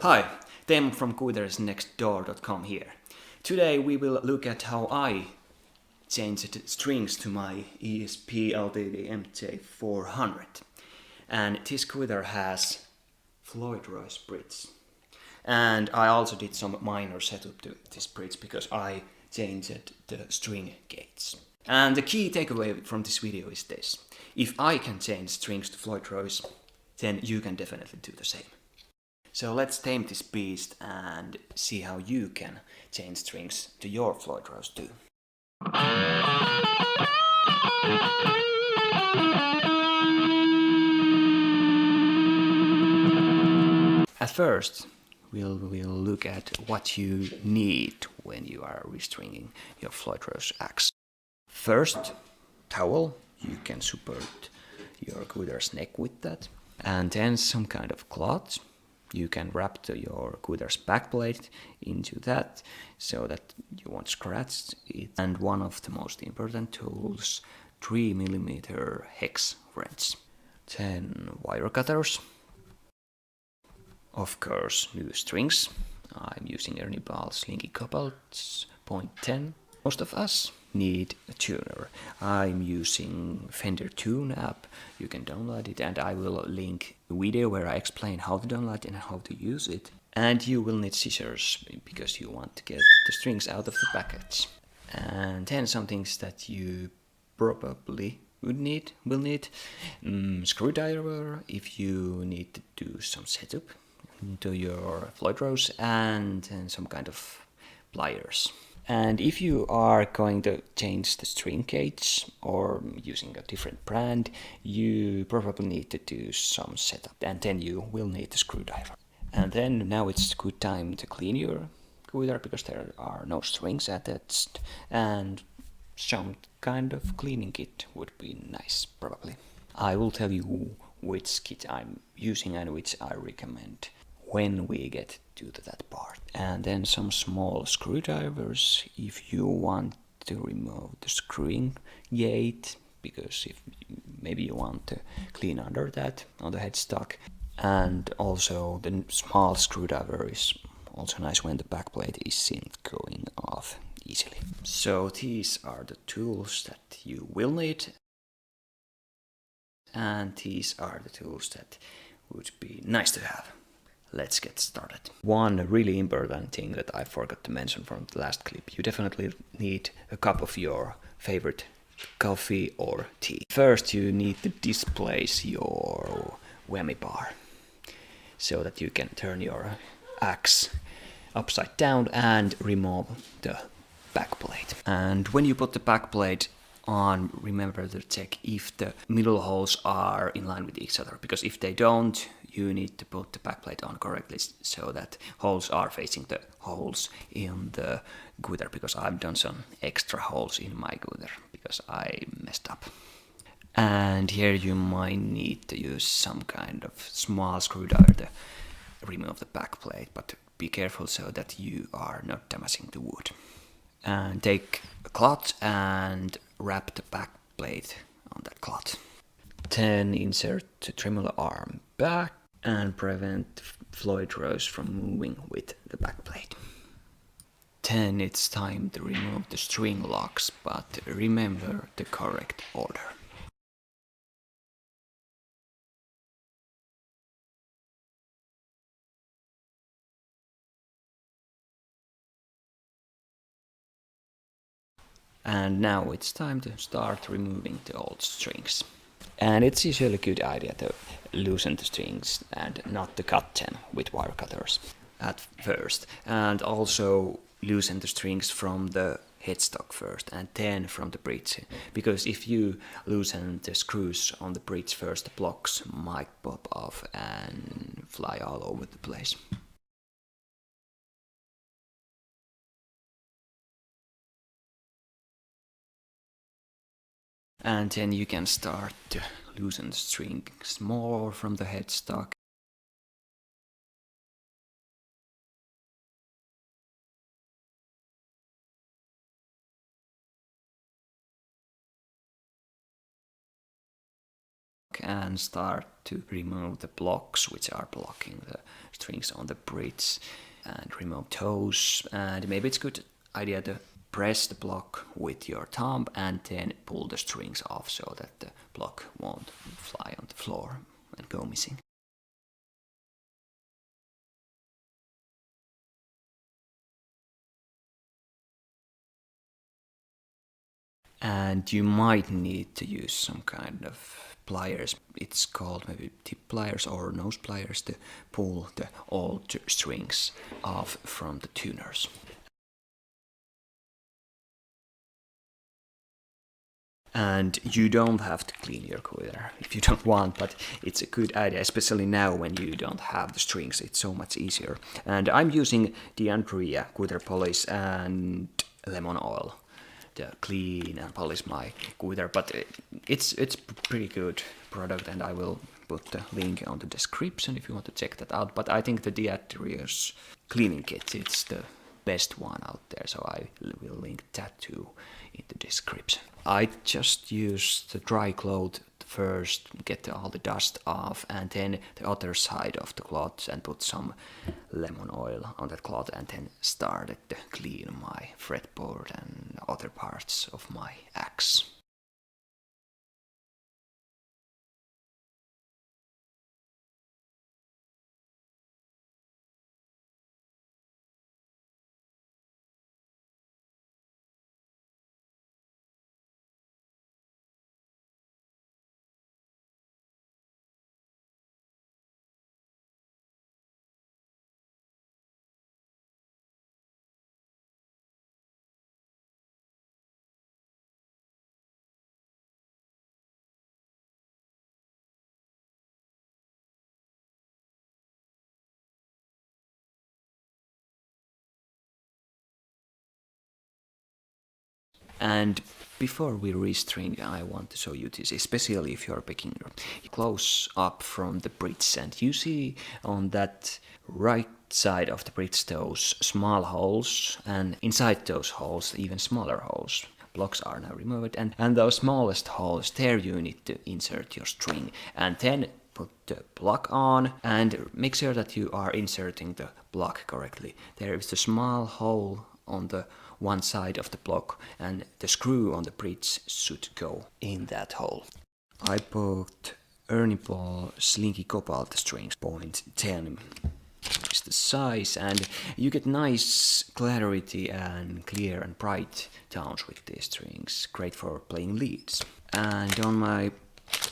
Hi, Teemu from QuithersNextDoor.com here. Today we will look at how I changed strings to my ESP LTD MH-400. And this quitter has Floyd Rose bridge. And I also did some minor setup to this bridge because I changed the string gates. And the key takeaway from this video is this. If I can change strings to Floyd Rose, then you can definitely do the same. So let's tame this beast and see how you can change strings to your Floyd Rose too. At first, we'll look at what you need when you are restringing your Floyd Rose axe. First, towel. You can support your quitter's neck with that. And then some kind of cloth. You can wrap your quitter's backplate into that so that you won't scratch it. And one of the most important tools, 3mm hex wrench. Then wire cutters. Of course, new strings. I'm using Ernie Ball's Slinky Cobalt's 0.10. Most of us need a tuner. I'm using Finetuning app. You can download it, and I will link a video where I explain how to download it and how to use it. And you will need scissors because you want to get the strings out of the package. And then some things that you probably will need screwdriver if you need to do some setup to your Floyd Rose, and some kind of pliers. And if you are going to change the string gauge or using a different brand, you probably need to do some setup, and then you will need a screwdriver. And then now it's a good time to clean your quitter because there are no strings attached, and some kind of cleaning kit would be nice probably. I will tell you which kit I'm using and which I recommend when we get to that part. And then some small screwdrivers if you want to remove the screwing gate, because if maybe you want to clean under that on the headstock. And also the small screwdriver is also nice when the backplate isn't going off easily. So these are the tools that you will need, and these are the tools that would be nice to have. Let's get started. One really important thing that I forgot to mention from the last clip, you definitely need a cup of your favorite coffee or tea. First you need to displace your whammy bar so that you can turn your axe upside down and remove the backplate. And when you put the backplate on, remember to check if the middle holes are in line with each other, because if they don't, you need to put the backplate on correctly so that holes are facing the holes in the quitter, because I've done some extra holes in my quitter because I messed up. And here you might need to use some kind of small screwdriver to remove the backplate, but be careful so that you are not damaging the wood. And take a cloth and wrap the backplate on that cloth. Then insert the tremolo arm back and prevent Floyd Rose from moving with the backplate. Then it's time to remove the string locks, but remember the correct order. And now it's time to start removing the old strings. And it's usually a good idea to loosen the strings and not to cut them with wire cutters at first. And also loosen the strings from the headstock first and then from the bridge. Because if you loosen the screws on the bridge first, the blocks might pop off and fly all over the place. And then you can start to loosen the strings more from the headstock. and start to remove the blocks which are blocking the strings on the bridge, and remove those. And maybe it's a good idea to press the block with your thumb and then pull the strings off so that the block won't fly on the floor and go missing. And you might need to use some kind of pliers. It's called maybe tip pliers or nose pliers to pull the old strings off from the tuners. And you don't have to clean your quiver if you don't want, but it's a good idea, especially now when you don't have the strings. It's so much easier. And I'm using the Andrea quiver polish and lemon oil to clean and polish my quiver, but it's pretty good product, and I will put the link on the description if you want to check that out. But I think the Dietrius cleaning kit, it's the best one out there, so I will link that too in the description. I just use the dry cloth first, get all the dust off, and then the other side of the cloth and put some lemon oil on that cloth, and then started to clean my fretboard and other parts of my axe. And before we restring, I want to show you this, especially if you're a beginner. Close up from the bridge, and you see on that right side of the bridge those small holes, and inside those holes even smaller holes. Blocks are now removed, and those smallest holes, there you need to insert your string, and then put the block on and make sure that you are inserting the block correctly. There is a small hole on the one side of the block, and the screw on the bridge should go in that hole. I bought Ernie Ball Slinky Cobalt strings, 0.10 is the size, and you get nice clarity and clear and bright tones with these strings. Great for playing leads. And on my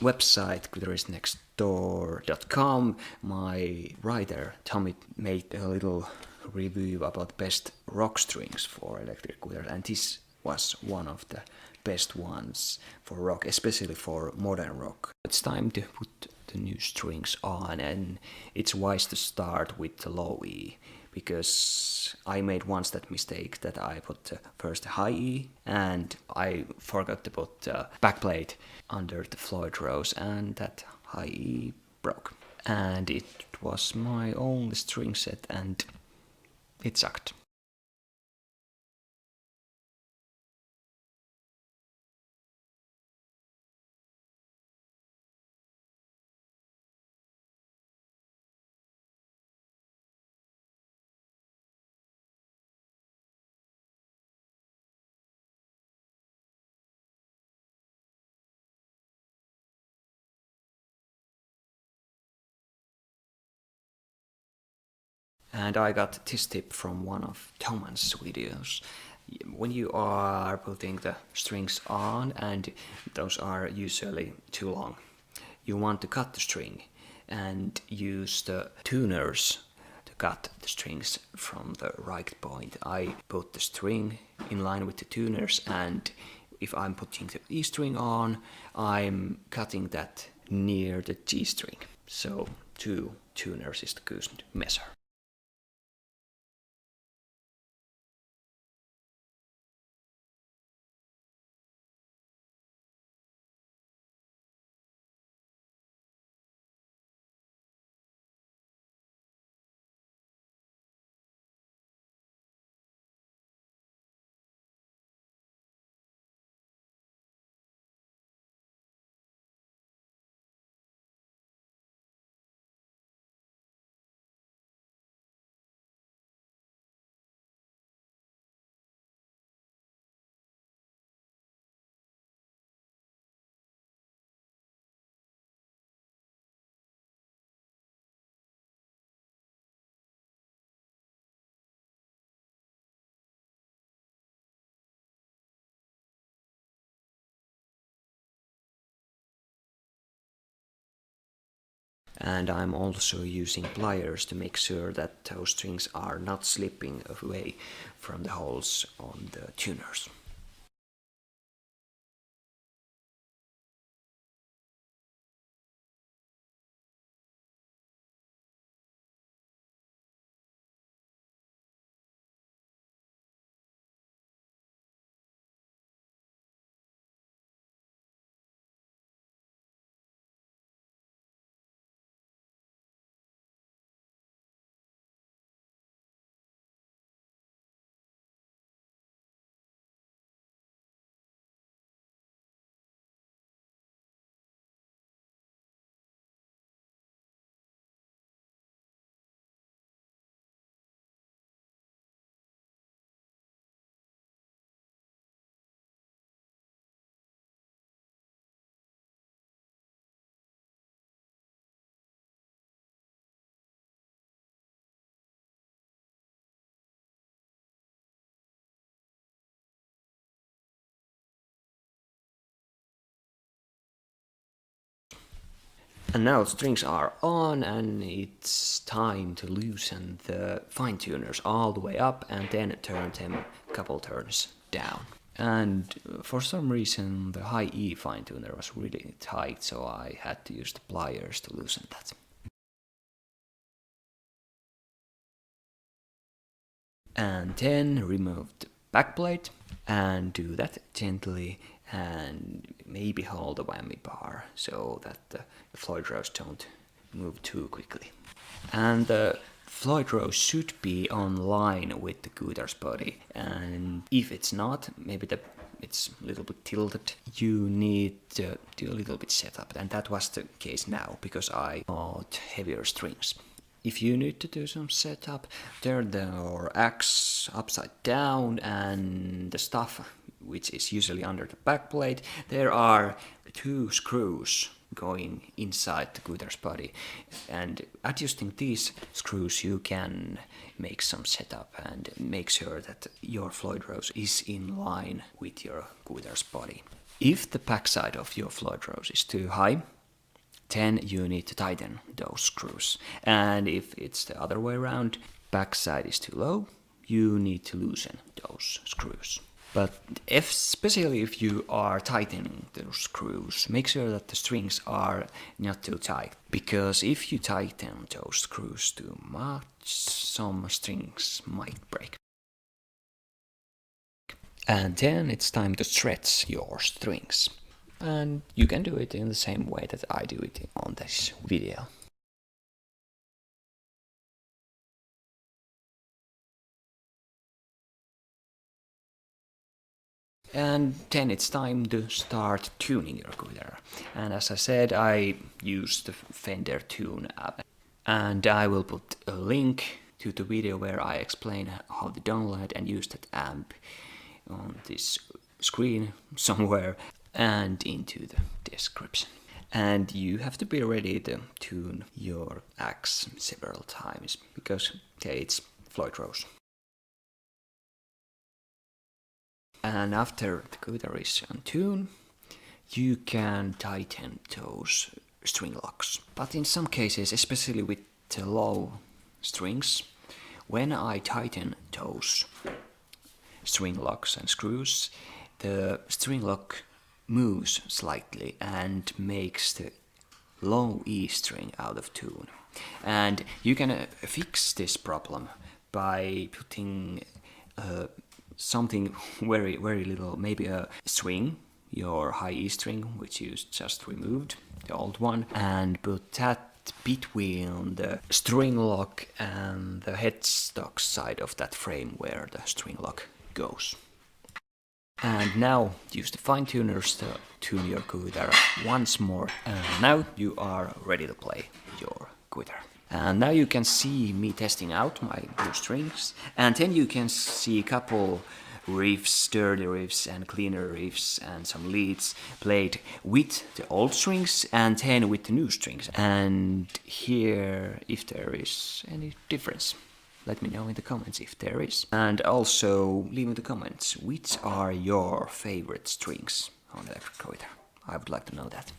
website, guitaristnextdoor.com, my writer Tommy made a little review about best rock strings for electric guitar, and this was one of the best ones for rock, especially for modern rock. It's time to put the new strings on, and it's wise to start with the low E, because I made once that mistake that I put first high E, and I forgot to put backplate under the Floyd Rose, and that high E broke. And it was my only string set, and it sucked. And I got this tip from one of Thoman's videos. When you are putting the strings on, and those are usually too long, you want to cut the string and use the tuners to cut the strings from the right point. I put the string in line with the tuners, and if I'm putting the E string on, I'm cutting that near the G string. So 2 tuners is the good measure. And I'm also using pliers to make sure that those strings are not slipping away from the holes on the tuners. And now the strings are on, and it's time to loosen the fine tuners all the way up and then turn them a couple turns down. And for some reason the high E fine tuner was really tight, so I had to use the pliers to loosen that. And then remove the backplate and do that gently, and maybe hold the whammy bar so that the Floyd Rose don't move too quickly. And the Floyd Rose should be on line with the guitar's body, and if it's not, maybe it's a little bit tilted, you need to do a little bit setup, and that was the case now because I bought heavier strings. If you need to do some setup, turn your axe upside down, and the stuff which is usually under the backplate, there are 2 screws going inside the guitar's body, and adjusting these screws you can make some setup and make sure that your Floyd Rose is in line with your guitar's body. If the backside of your Floyd Rose is too high, then you need to tighten those screws. And if it's the other way around, backside is too low, you need to loosen those screws. But especially if you are tightening those screws, make sure that the strings are not too tight. Because if you tighten those screws too much, some strings might break. And then it's time to stretch your strings. And you can do it in the same way that I do it on this video. And then it's time to start tuning your guitar. And as I said, I use the Finetuning app. And I will put a link to the video where I explain how to download and use that app on this screen somewhere and into the description. And you have to be ready to tune your axe several times because it's Floyd Rose. And after the guitar is on tune, you can tighten those string locks. But in some cases, especially with the low strings, when I tighten those string locks and screws, the string lock moves slightly and makes the low E string out of tune. And you can fix this problem by putting something very little, maybe a swing, your high E string, which you just removed, the old one, and put that between the string lock and the headstock side of that frame where the string lock goes. And now use the fine tuners to tune your guitar once more. And now you are ready to play your guitar. And now you can see me testing out my new strings. And then you can see a couple riffs, dirty riffs and cleaner riffs and some leads played with the old strings and then with the new strings. And here, if there is any difference, let me know in the comments if there is. And also leave in the comments which are your favorite strings on electric guitar. I would like to know that.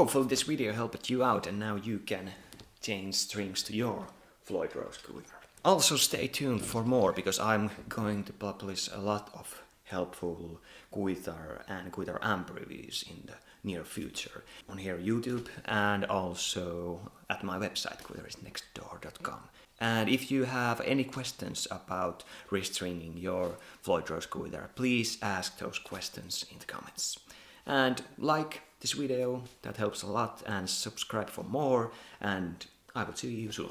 hopefully this video helped you out and now you can change strings to your Floyd Rose guitar. Also stay tuned for more, because I'm going to publish a lot of helpful guitar and guitar amp reviews in the near future on here YouTube and also at my website guitarisnextdoor.com. And if you have any questions about restringing your Floyd Rose guitar, please ask those questions in the comments. And like this video, that helps a lot, and subscribe for more, and I will see you soon.